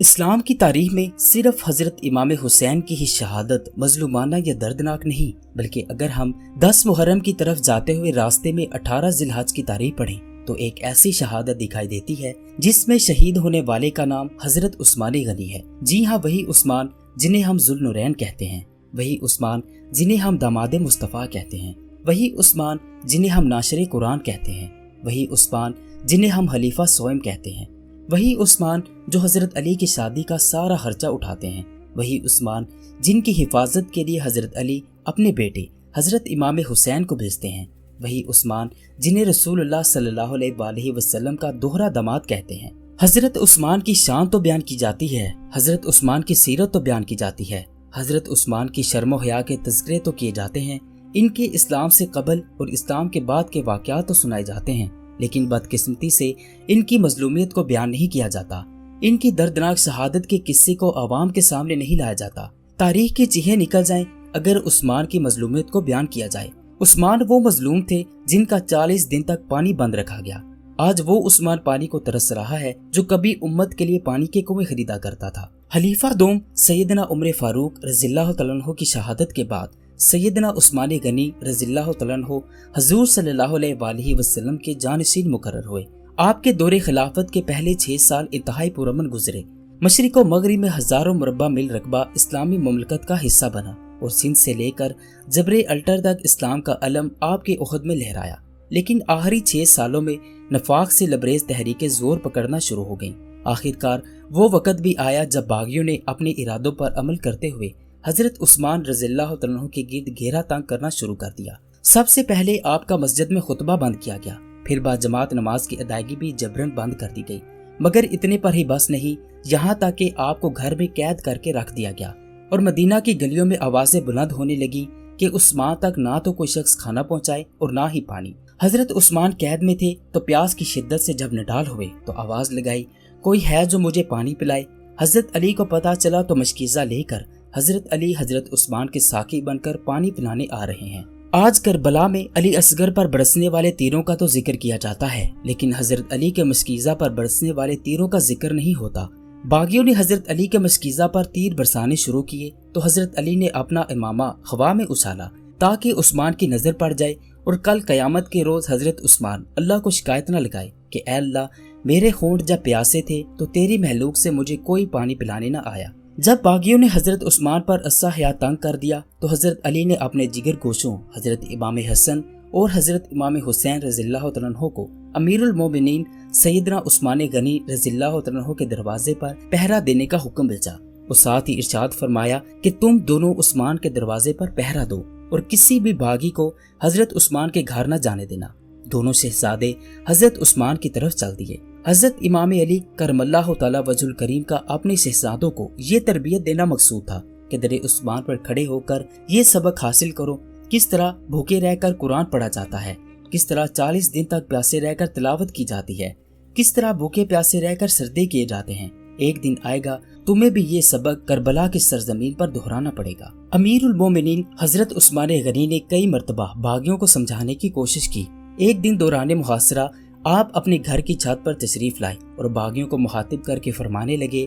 اسلام کی تاریخ میں صرف حضرت امام حسین کی ہی شہادت مظلومانہ یا دردناک نہیں، بلکہ اگر ہم 10 محرم کی طرف جاتے ہوئے راستے میں 18 ذی الحج کی تاریخ پڑھیں تو ایک ایسی شہادت دکھائی دیتی ہے جس میں شہید ہونے والے کا نام حضرت عثمان غنی ہے۔ جی ہاں، وہی عثمان جنہیں ہم ذوالنورین کہتے ہیں، وہی عثمان جنہیں ہم داماد مصطفیٰ کہتے ہیں، وہی عثمان جنہیں ہم ناشر قرآن کہتے ہیں، وہی عثمان جنہیں ہم خلیفہ سوئم کہتے ہیں، وہی عثمان جو حضرت علی کی شادی کا سارا خرچہ اٹھاتے ہیں، وہی عثمان جن کی حفاظت کے لیے حضرت علی اپنے بیٹے حضرت امام حسین کو بھیجتے ہیں، وہی عثمان جنہیں رسول اللہ صلی اللہ علیہ وآلہ وسلم کا دوہرا داماد کہتے ہیں۔ حضرت عثمان کی شان تو بیان کی جاتی ہے، حضرت عثمان کی سیرت تو بیان کی جاتی ہے، حضرت عثمان کی شرم و حیا کے تذکرے تو کیے جاتے ہیں، ان کے اسلام سے قبل اور اسلام کے بعد کے واقعات تو سنائے جاتے ہیں، لیکن بدقسمتی سے ان کی مظلومیت کو بیان نہیں کیا جاتا، ان کی دردناک شہادت کے قصے کو عوام کے سامنے نہیں لایا جاتا۔ تاریخ کے چیخے نکل جائیں اگر عثمان کی مظلومیت کو بیان کیا جائے۔ عثمان وہ مظلوم تھے جن کا 40 دن تک پانی بند رکھا گیا۔ آج وہ عثمان پانی کو ترس رہا ہے جو کبھی امت کے لیے پانی کے کنویں خریدا کرتا تھا۔ خلیفہ دوم سیدنا عمر فاروق رضی اللہ تعالیٰ عنہ کی شہادت کے بعد سیدنا عثمان غنی رضی اللہ تعالیٰ عنہ حضور صلی اللہ علیہ وآلہ وسلم کے جانشین مقرر ہوئے۔ آپ کے دور خلافت کے پہلے 6 سال انتہائی پرامن گزرے۔ مشرق و مغرب میں ہزاروں مربع میل رقبہ اسلامی مملکت کا حصہ بنا اور سندھ سے لے کر جبر الٹر تک اسلام کا علم آپ کے عہد میں لہرایا، لیکن آخری 6 سالوں میں نفاق سے لبریز تحریکیں زور پکڑنا شروع ہو گئیں۔ آخرکار وہ وقت بھی آیا جب باغیوں نے اپنے ارادوں پر عمل کرتے ہوئے حضرت عثمان رضی اللہ تعالیٰ عنہ کے گرد گھیرا تنگ کرنا شروع کر دیا۔ سب سے پہلے آپ کا مسجد میں خطبہ بند کیا گیا، پھر با جماعت نماز کی ادائیگی بھی جبرن بند کر دی گئی، مگر اتنے پر ہی بس نہیں، یہاں تک کہ آپ کو گھر میں قید کر کے رکھ دیا گیا اور مدینہ کی گلیوں میں آوازیں بلند ہونے لگی کہ عثمان تک نہ تو کوئی شخص کھانا پہنچائے اور نہ ہی پانی۔ حضرت عثمان قید میں تھے تو پیاس کی شدت سے جب نڈال ہوئے تو آواز لگائی، کوئی ہے جو مجھے پانی پلائے۔ حضرت علی کو پتا چلا تو مشکیزہ لے کر حضرت علی حضرت عثمان کے ساقی بن کر پانی پلانے آ رہے ہیں۔ آج کربلا میں علی اصغر پر برسنے والے تیروں کا تو ذکر کیا جاتا ہے، لیکن حضرت علی کے مشکیزہ پر برسنے والے تیروں کا ذکر نہیں ہوتا۔ باغیوں نے حضرت علی کے مشکیزہ پر تیر برسانے شروع کیے تو حضرت علی نے اپنا امامہ ہوا میں اچھالا تاکہ عثمان کی نظر پڑ جائے اور کل قیامت کے روز حضرت عثمان اللہ کو شکایت نہ لگائے کہ اے اللہ، میرے ہونٹ جب پیاسے تھے تو تیری محلوق سے مجھے کوئی پانی پلانے نہ آیا۔ جب باغیوں نے حضرت عثمان پر عصا حیا تنگ کر دیا تو حضرت علی نے اپنے جگر گوشوں حضرت امام حسن اور حضرت امام حسین رضی اللہ تعالیٰ عنہ کو امیر المومنین سیدنا عثمان غنی رضی اللہ تعالیٰ عنہ کے دروازے پر پہرا دینے کا حکم بھیجا اور ساتھ ہی ارشاد فرمایا کہ تم دونوں عثمان کے دروازے پر پہرا دو اور کسی بھی باغی کو حضرت عثمان کے گھر نہ جانے دینا۔ دونوں شہزادے حضرت عثمان کی طرف چل دیے۔ حضرت امام علی کرم اللہ تعالی وجہ الکریم کا اپنے شہزادوں کو یہ تربیت دینا مقصود تھا کہ در عثمان پر کھڑے ہو کر یہ سبق حاصل کرو، کس طرح بھوکے رہ کر قرآن پڑھا جاتا ہے، کس طرح 40 دن تک پیاسے رہ کر تلاوت کی جاتی ہے، کس طرح بھوکے پیاسے رہ کر سجدے کیے جاتے ہیں۔ ایک دن آئے گا تمہیں بھی یہ سبق کربلا کی سرزمین پر دہرانا پڑے گا۔ امیر المومنین حضرت عثمان غنی نے کئی مرتبہ باغیوں کو سمجھانے کی کوشش کی۔ ایک دن دوران محاصرہ آپ اپنے گھر کی چھت پر تشریف لائے اور باغیوں کو مخاطب کر کے فرمانے لگے،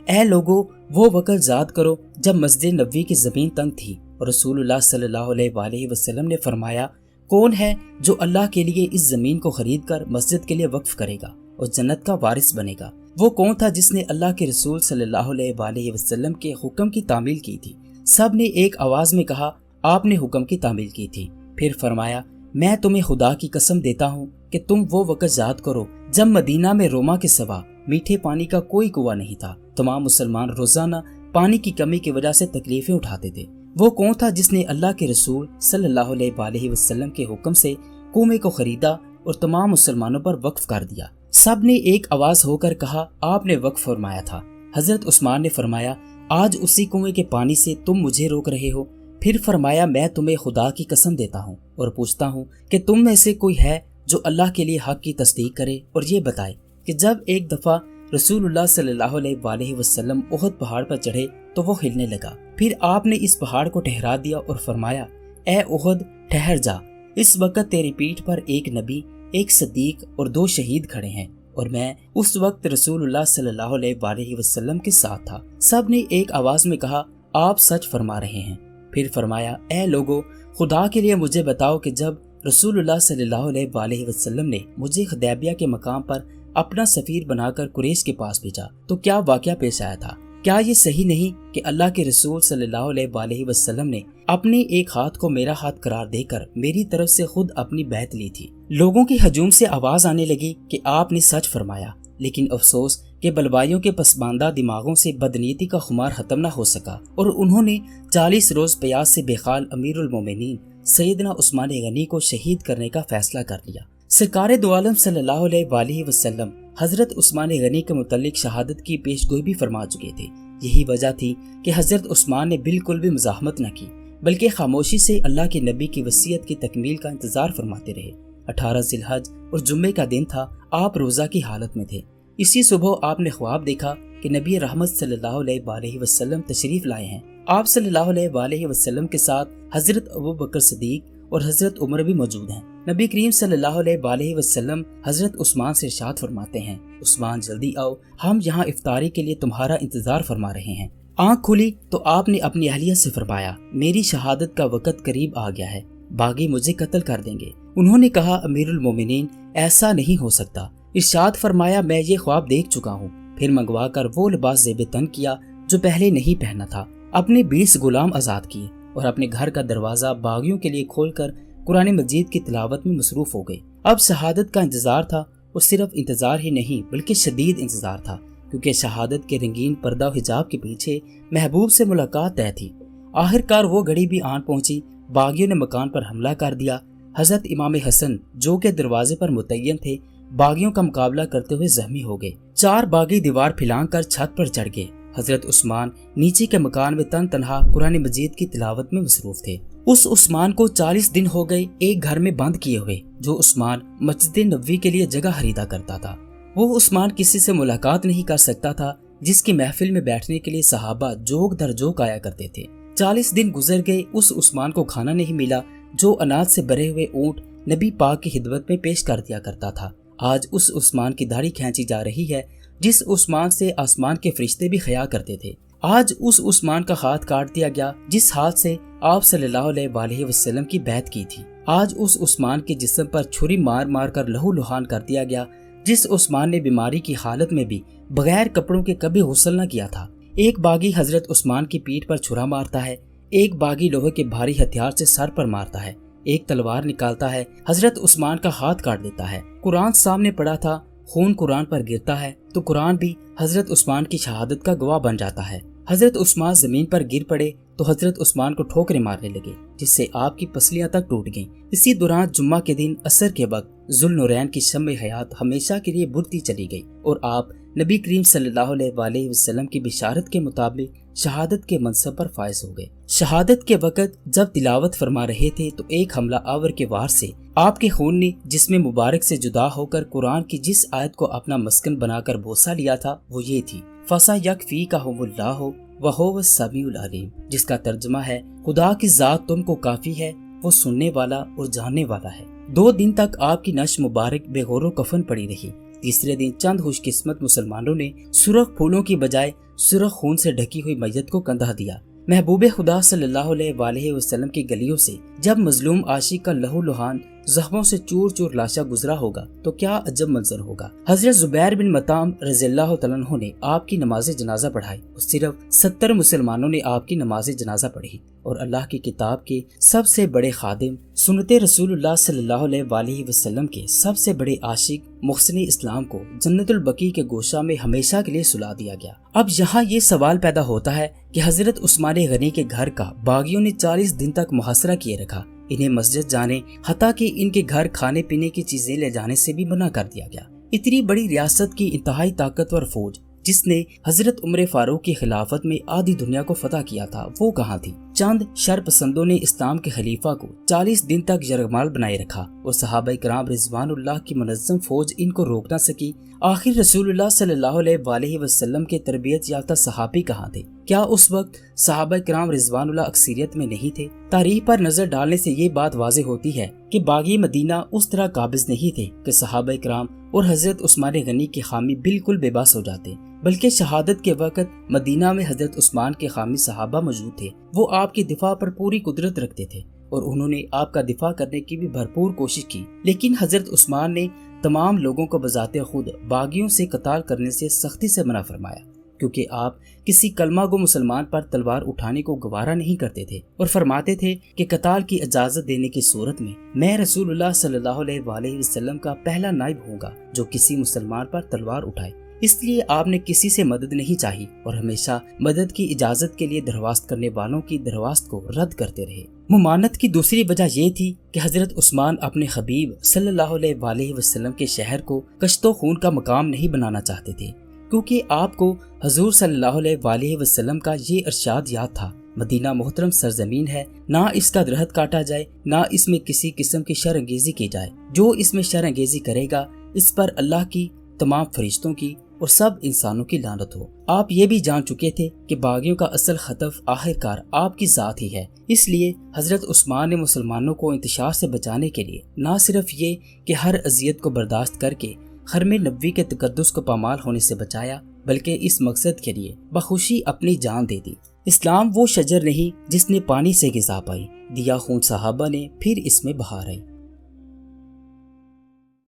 اے لوگو، وہ وقت یاد کرو جب مسجد نبوی کی زمین تنگ تھی اور رسول اللہ صلی اللہ علیہ وآلہ وسلم نے فرمایا، کون ہے جو اللہ کے لیے اس زمین کو خرید کر مسجد کے لیے وقف کرے گا اور جنت کا وارث بنے گا؟ وہ کون تھا جس نے اللہ کے رسول صلی اللہ علیہ وآلہ وسلم کے حکم کی تعمیل کی تھی؟ سب نے ایک آواز میں کہا، آپ نے حکم کی تعمیل کی تھی۔ پھر فرمایا، میں تمہیں خدا کی قسم دیتا ہوں کہ تم وہ وقت یاد کرو جب مدینہ میں روما کے سوا میٹھے پانی کا کوئی کنواں نہیں تھا۔ تمام مسلمان روزانہ پانی کی کمی کی وجہ سے تکلیفیں اٹھاتے تھے۔ وہ کون تھا جس نے اللہ کے رسول صلی اللہ علیہ وآلہ وسلم کے حکم سے کنویں کو خریدا اور تمام مسلمانوں پر وقف کر دیا؟ سب نے ایک آواز ہو کر کہا، آپ نے وقف فرمایا تھا۔ حضرت عثمان نے فرمایا، آج اسی کنویں کے پانی سے تم مجھے روک رہے ہو۔ پھر فرمایا، میں تمہیں خدا کی قسم دیتا ہوں اور پوچھتا ہوں کہ تم میں سے کوئی ہے جو اللہ کے لیے حق کی تصدیق کرے اور یہ بتائے کہ جب ایک دفعہ رسول اللہ صلی اللہ علیہ وآلہ وسلم احد پہاڑ پر چڑھے تو وہ ہلنے لگا، پھر آپ نے اس پہاڑ کو ٹھہرا دیا اور فرمایا، اے احد، ٹھہر جا، اس وقت تیری پیٹھ پر ایک نبی، ایک صدیق اور 2 شہید کھڑے ہیں اور میں اس وقت رسول اللہ صلی اللہ علیہ وآلہ وسلم کے ساتھ تھا۔ سب نے ایک آواز میں کہا آپ سچ فرما رہے ہیں۔ پھر فرمایا اے لوگو، خدا کے لیے مجھے بتاؤ کہ جب رسول اللہ صلی اللہ علیہ وآلہ وسلم نے مجھے حدیبیہ کے مقام پر اپنا سفیر بنا کر قریش کے پاس بھیجا تو کیا واقعہ پیش آیا تھا؟ کیا یہ صحیح نہیں کہ اللہ کے رسول صلی اللہ علیہ وآلہ وسلم نے اپنے ایک ہاتھ کو میرا ہاتھ قرار دے کر میری طرف سے خود اپنی بیعت لی تھی؟ لوگوں کی ہجوم سے آواز آنے لگی کہ آپ نے سچ فرمایا، لیکن افسوس کہ بلوائیوں کے پسماندہ دماغوں سے بدنیتی کا خمار ختم نہ ہو سکا اور انہوں نے 40 روز پیاس سے بے خال امیر المومنین سیدنا عثمان غنی کو شہید کرنے کا فیصلہ کر لیا۔ سرکار دو عالم صلی اللہ علیہ وآلہ وسلم حضرت عثمان غنی کے متعلق شہادت کی پیش گوئی بھی فرما چکے تھے۔ یہی وجہ تھی کہ حضرت عثمان نے بالکل بھی مزاحمت نہ کی، بلکہ خاموشی سے اللہ کے نبی کی وصیت کی تکمیل کا انتظار فرماتے رہے۔ 18 ذی الحج اور جمعے کا دن تھا، آپ روزہ کی حالت میں تھے۔ اسی صبح آپ نے خواب دیکھا کہ نبی رحمت صلی اللہ علیہ وآلہ وسلم تشریف لائے ہیں۔ آپ صلی اللہ علیہ وآلہ وسلم کے ساتھ حضرت ابو بکر صدیق اور حضرت عمر بھی موجود ہیں۔ نبی کریم صلی اللہ علیہ وآلہ وسلم حضرت عثمان سے ارشاد فرماتے ہیں عثمان جلدی آؤ، ہم یہاں افطاری کے لیے تمہارا انتظار فرما رہے ہیں۔ آنکھ کھلی تو آپ نے اپنی اہلیہ سے فرمایا میری شہادت کا وقت قریب آ گیا ہے، باغی مجھے قتل کر دیں گے۔ انہوں نے کہا امیر المومنین ایسا نہیں ہو سکتا۔ ارشاد فرمایا میں یہ خواب دیکھ چکا ہوں۔ پھر منگوا کر وہ لباس زیب تن کیا جو پہلے نہیں پہنا تھا، اپنے 20 غلام آزاد کیے اور اپنے گھر کا دروازہ باغیوں کے لیے کھول کر قرآن مجید کی تلاوت میں مصروف ہو گئے۔ اب شہادت کا انتظار تھا، اور صرف انتظار ہی نہیں بلکہ شدید انتظار تھا، کیونکہ شہادت کے رنگین پردہ و حجاب کے پیچھے محبوب سے ملاقات طے تھی۔ آخر کار وہ گھڑی بھی آن پہنچی۔ باغیوں نے مکان پر حملہ کر دیا۔ حضرت امام حسن جو کہ دروازے پر متعین تھے باغیوں کا مقابلہ کرتے ہوئے زخمی ہو گئے۔ 4 باغی دیوار پھیلان کر چھت پر چڑھ گئے۔ حضرت عثمان نیچے کے مکان میں تنہا قرآن مجید کی تلاوت میں مصروف تھے۔ اس عثمان کو 40 دن ہو گئے ایک گھر میں بند کیے ہوئے جو عثمان مسجد نبوی کے لیے جگہ خریدا کرتا تھا۔ وہ عثمان کسی سے ملاقات نہیں کر سکتا تھا جس کی محفل میں بیٹھنے کے لیے صحابہ جوک در جوک آیا کرتے تھے۔ 40 دن گزر گئے، اس عثمان کو کھانا نہیں ملا جو اناج سے بھرے ہوئے اونٹ نبی پاک کی خدمت میں پیش کر دیا کرتا تھا۔ آج اس عثمان کی داڑھی کھینچی جا رہی ہے جس عثمان سے آسمان کے فرشتے بھی حیا کرتے تھے۔ آج اس عثمان کا ہاتھ کاٹ دیا گیا جس ہاتھ سے آپ صلی اللہ علیہ وآلہ وسلم کی بیعت کی تھی۔ آج اس عثمان کے جسم پر چھری مار مار کر لہو لہان کر دیا گیا جس عثمان نے بیماری کی حالت میں بھی بغیر کپڑوں کے کبھی غسل نہ کیا تھا۔ ایک باغی حضرت عثمان کی پیٹھ پر چھرا مارتا ہے، ایک باغی لوہے کے بھاری ہتھیار سے سر پر مارتا ہے، ایک تلوار نکالتا ہے حضرت عثمان کا ہاتھ کاٹ دیتا ہے۔ قرآن سامنے پڑا تھا، خون قرآن پر گرتا ہے تو قرآن بھی حضرت عثمان کی شہادت کا گواہ بن جاتا ہے۔ حضرت عثمان زمین پر گر پڑے تو حضرت عثمان کو ٹھوکریں مارنے لگے جس سے آپ کی پسلیاں تک ٹوٹ گئیں۔ اسی دوران جمعہ کے دن عصر کے وقت ذوالنورین کی شمع حیات ہمیشہ کے لیے بڑھتی چلی گئی اور آپ نبی کریم صلی اللہ علیہ وآلہ وسلم کی بشارت کے مطابق شہادت کے منصب پر فائز ہو گئے۔ شہادت کے وقت جب تلاوت فرما رہے تھے تو ایک حملہ آور کے وار سے آپ کے خون نے جسم مبارک سے جدا ہو کر قرآن کی جس آیت کو اپنا مسکن بنا کر بوسہ لیا تھا وہ یہ تھی فَسَيَكْفِيكَهُمُ اللَّهُ وَهُوَ السَّمِيعُ الْعَلِيمُ، جس کا ترجمہ ہے خدا کی ذات تم کو کافی ہے، وہ سننے والا اور جاننے والا ہے۔ 2 دن تک آپ کی نش مبارک بے غور و کفن پڑی رہی۔ تیسرے دن چند خوش قسمت مسلمانوں نے سرخ پھولوں کی بجائے سرخ خون سے ڈھکی ہوئی میت کو کندھا دیا۔ محبوب خدا صلی اللہ علیہ وآلہ وسلم کی گلیوں سے جب مظلوم عاشق کا لہو لہان زخموں سے چور چور لاشا گزرا ہوگا تو کیا عجب منظر ہوگا۔ حضرت زبیر بن مطعم رضی اللہ تعالیٰ عنہ نے آپ کی نماز جنازہ پڑھائی اور صرف 70 مسلمانوں نے آپ کی نماز جنازہ پڑھی، اور اللہ کی کتاب کے سب سے بڑے خادم سنت رسول اللہ صلی اللہ علیہ وآلہ وسلم کے سب سے بڑے عاشق محسن اسلام کو جنت البقیع کے گوشہ میں ہمیشہ کے لیے سلا دیا گیا۔ اب یہاں یہ سوال پیدا ہوتا ہے کہ حضرت عثمان غنی کے گھر کا باغیوں نے 40 دن تک محاصرہ کیے رکھا، انہیں مسجد جانے حتیٰ کہ ان کے گھر کھانے پینے کی چیزیں لے جانے سے بھی منع کر دیا گیا۔ اتنی بڑی ریاست کی انتہائی طاقتور فوج جس نے حضرت عمر فاروق کی خلافت میں آدھی دنیا کو فتح کیا تھا وہ کہاں تھی؟ چند شر پسندوں نے اسلام کے خلیفہ کو 40 دن تک یرغمال بنائے رکھا اور صحابہ کرام رضوان اللہ کی منظم فوج ان کو روک نہ سکی۔ آخر رسول اللہ صلی اللہ علیہ وآلہ وسلم کے تربیت یافتہ صحابی کہاں تھے؟ کیا اس وقت صحابہ کرام رضوان اللہ اکثریت میں نہیں تھے؟ تاریخ پر نظر ڈالنے سے یہ بات واضح ہوتی ہے کہ باغی مدینہ اس طرح قابض نہیں تھے کہ صحابہ کرام اور حضرت عثمان غنی کے حامی بالکل بے بس ہو جاتے، بلکہ شہادت کے وقت مدینہ میں حضرت عثمان کے حامی صحابہ موجود تھے۔ وہ آپ کی دفاع پر پوری قدرت رکھتے تھے اور انہوں نے آپ کا دفاع کرنے کی بھی بھرپور کوشش کی، لیکن حضرت عثمان نے تمام لوگوں کو بذات خود باغیوں سے قتال کرنے سے سختی سے منع فرمایا، کیونکہ آپ کسی کلمہ گو مسلمان پر تلوار اٹھانے کو گوارا نہیں کرتے تھے اور فرماتے تھے کہ قتال کی اجازت دینے کی صورت میں رسول اللہ صلی اللہ علیہ وآلہ وسلم کا پہلا نائب ہوں گا جو کسی مسلمان پر تلوار اٹھائے۔ اس لیے آپ نے کسی سے مدد نہیں چاہی اور ہمیشہ مدد کی اجازت کے لیے درخواست کرنے والوں کی درخواست کو رد کرتے رہے۔ ممانعت کی دوسری وجہ یہ تھی کہ حضرت عثمان اپنے حبیب صلی اللہ علیہ وآلہ وسلم کے شہر کو کشت و خون کا مقام نہیں بنانا چاہتے تھے، کیونکہ آپ کو حضور صلی اللہ علیہ وآلہ وسلم کا یہ ارشاد یاد تھا، مدینہ محترم سرزمین ہے، نہ اس کا درخت کاٹا جائے، نہ اس میں کسی قسم کی شر انگیزی کی جائے، جو اس میں شر انگیزی کرے گا اس پر اللہ کی، تمام فرشتوں کی اور سب انسانوں کی لعنت ہو۔ آپ یہ بھی جان چکے تھے کہ باغیوں کا اصل خطف آخرکار آپ کی ذات ہی ہے، اس لیے حضرت عثمان نے مسلمانوں کو انتشار سے بچانے کے لیے نہ صرف یہ کہ ہر اذیت کو برداشت کر کے حرم نبوی کے تقدس کو پامال ہونے سے بچایا، بلکہ اس مقصد کے لیے بخوشی اپنی جان دے دی۔ اسلام وہ شجر نہیں جس نے پانی سے غذا پائی، دیا خون صحابہ نے پھر اس میں بہار آئی۔